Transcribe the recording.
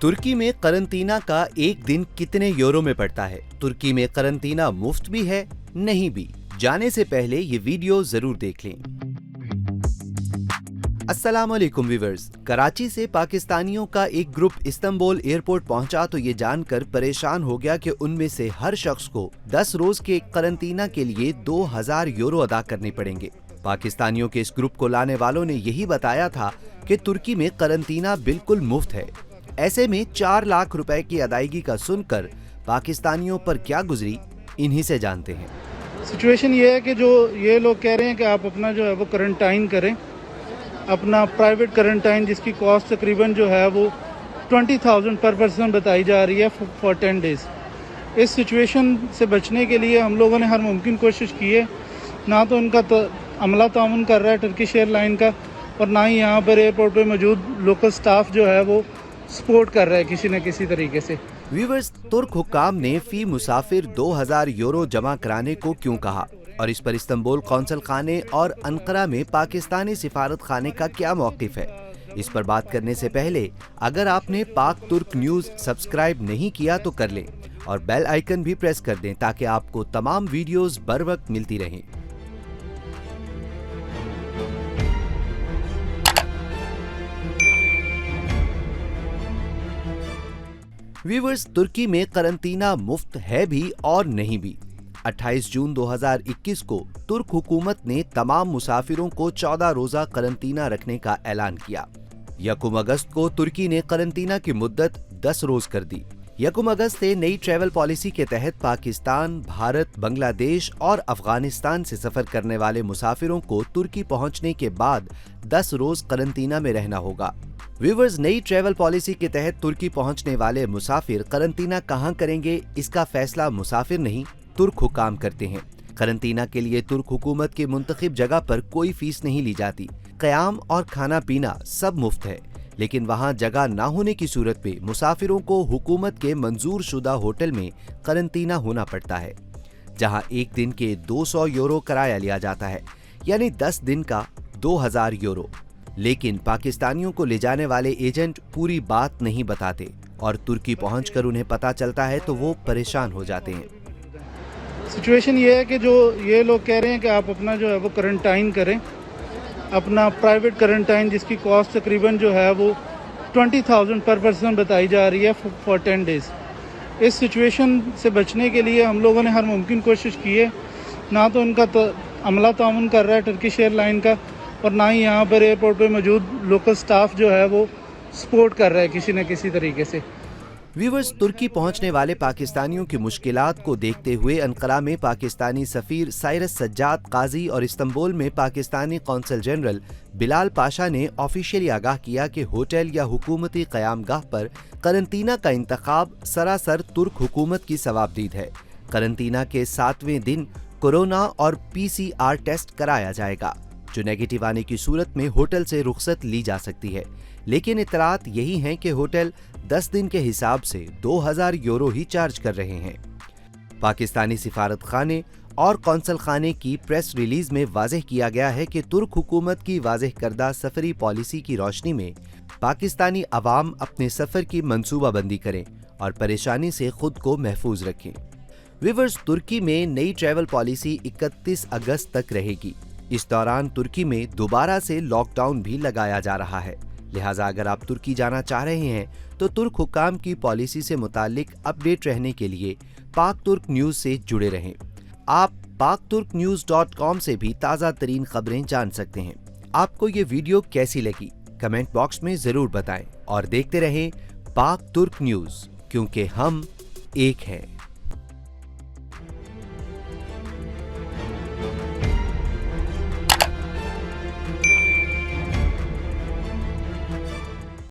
तुर्की में करंटीना का एक दिन कितने यूरो में पड़ता है? तुर्की में करंटीना मुफ्त भी है, नहीं भी? जाने से पहले ये वीडियो जरूर देख लें। अस्सलाम वालेकुम व्यूअर्स। कराची से पाकिस्तानियों का एक ग्रुप इस्तांबुल एयरपोर्ट पहुंचा तो ये जानकर परेशान हो गया कि उनमें से हर शख्स को 10 रोज के करंटीना के लिए 2000 यूरो अदा करने पड़ेंगे। पाकिस्तानियों के इस ग्रुप को लाने वालों ने यही बताया था कि तुर्की में करंटीना बिल्कुल मुफ्त है। ऐसे में 4 लाख रुपए की अदायगी का सुनकर पाकिस्तानियों पर क्या गुजरी, इन्हीं से जानते हैं। सिचुएशन ये है कि जो ये लोग कह रहे हैं कि आप अपना जो है वो करंटाइन करें, अपना प्राइवेट करंटाइन, जिसकी कॉस्ट तकरीबन जो है वो 20,000 पर पर्सन बताई जा रही है फॉर 10 डेज़। इस सिचुएशन से बचने के लिए हम लोगों ने हर मुमकिन कोशिश की है। ना तो इनका अमला ताउन कर रहा है टर्किश एयरलाइन का, और ना ही यहाँ पर एयरपोर्ट पे मौजूद लोकल स्टाफ जो है वो सपोर्ट कर रहा है किसी न किसी तरीके से। व्यूअर्स, तुर्क हुक्काम ने फी मुसाफिर 2000 यूरो जमा कराने को क्यों कहा और इस पर इस्तांबुल कौंसल खाने और अंकारा में पाकिस्तानी सिफारत खाने का क्या मौक़िफ़ है? इस पर बात करने से पहले अगर आपने पाक तुर्क न्यूज़ सब्सक्राइब नहीं किया तो कर लें और बेल आइकन भी प्रेस कर दें ताकि आपको तमाम वीडियोस बर वक्त मिलती रहें। व्यूअर्स, तुर्की में करंटीना मुफ्त है भी और नहीं भी। 28 जून 2021 को तुर्क हुकूमत ने तमाम मुसाफिरों को 14 रोजा करंटीना रखने का ऐलान किया। 1 अगस्त को तुर्की ने करंटीना की मुद्दत 10 रोज कर दी। 1 अगस्त से नई ट्रैवल पॉलिसी के तहत पाकिस्तान, भारत, बांग्लादेश और अफगानिस्तान से सफर करने वाले मुसाफिरों को तुर्की पहुंचने के बाद 10 रोज करंटीना में रहना होगा। व्यूअर्स, नई ट्रैवल पॉलिसी के तहत तुर्की पहुंचने वाले मुसाफिर करंटीना कहां करेंगे, इसका फैसला मुसाफिर नहीं तुर्क हुकाम करते हैं। करंटीना के लिए तुर्क हुकूमत की मुंतखब जगह पर कोई फीस नहीं ली जाती। क़याम और खाना पीना सब मुफ्त है, लेकिन वहां जगह ना होने की सूरत में मुसाफिरों को हुकूमत के मंजूर शुदा होटल में करंटीना होना पड़ता है, जहां एक दिन के 200 यूरो किराया लिया जाता है, यानी 10 दिन का 2000 यूरो। लेकिन पाकिस्तानियों को ले जाने वाले एजेंट पूरी बात नहीं बताते और तुर्की पहुंचकर उन्हें पता चलता है तो वो परेशान हो जाते हैं। सिचुएशन ये है कि जो ये लोग कह रहे हैं कि आप अपना जो है वो करंटाइन करें, अपना प्राइवेट करंटाइन, जिसकी कॉस्ट तकरीबन जो है वो 20,000 पर पर्सन बताई जा रही है फॉर 10 डेज़। इस सिचुएशन से बचने के लिए हम लोगों ने हर मुमकिन कोशिश की है। ना तो इनका अमला ताउन कर रहा है टर्किश एयरलाइन का, और ना ही यहाँ पर एयरपोर्ट पे मौजूद लोकल स्टाफ जो है वो सपोर्ट कर रहा है किसी न किसी तरीके से। व्यूअर्स, तुर्की पहुंचने वाले पाकिस्तानियों की मुश्किलात को देखते हुए अंकारा में पाकिस्तानी सफीर साइरस सज्जाद काजी और इस्तांबुल में पाकिस्तानी कौंसल जनरल बिलाल पाशा ने ऑफिशियली आगाह किया कि होटल या हुकूमती क़यामगाह पर करंटीना का इंतखाब सरासर तुर्क हुकूमत की सवाबदीद है। करंटीना के 7वें दिन कोरोना और PCR टेस्ट कराया जाएगा, जो नेगेटिव आने की सूरत में होटल से रुखसत ली जा सकती है। लेकिन इतरात यही हैं कि होटल 10 दिन के हिसाब से 2000 यूरो ही चार्ज कर रहे हैं। पाकिस्तानी सिफारत खाने और कौंसल खाने की प्रेस रिलीज में वाज़ेह किया गया है कि तुर्क हुकूमत की वाज़ेह करदा सफरी पॉलिसी की रोशनी में पाकिस्तानी अवाम अपने सफर की मंसूबाबंदी करें और परेशानी से खुद को महफूज रखें। व्यूअर्स, तुर्की में नई ट्रैवल पॉलिसी 31 अगस्त तक रहेगी। इस दौरान तुर्की में दोबारा से लॉकडाउन भी लगाया जा रहा है। लिहाजा अगर आप तुर्की जाना चाह रहे हैं तो तुर्क हुकाम की पॉलिसी से मुतालिक अपडेट रहने के लिए पाक तुर्क न्यूज़ से जुड़े रहें। आप pakturknews.com से भी ताज़ा तरीन खबरें जान सकते हैं। आपको ये वीडियो कैसी लगी कमेंट बॉक्स में ज़रूर बताएं और देखते रहें पाक तुर्क न्यूज़, क्योंकि हम एक हैं।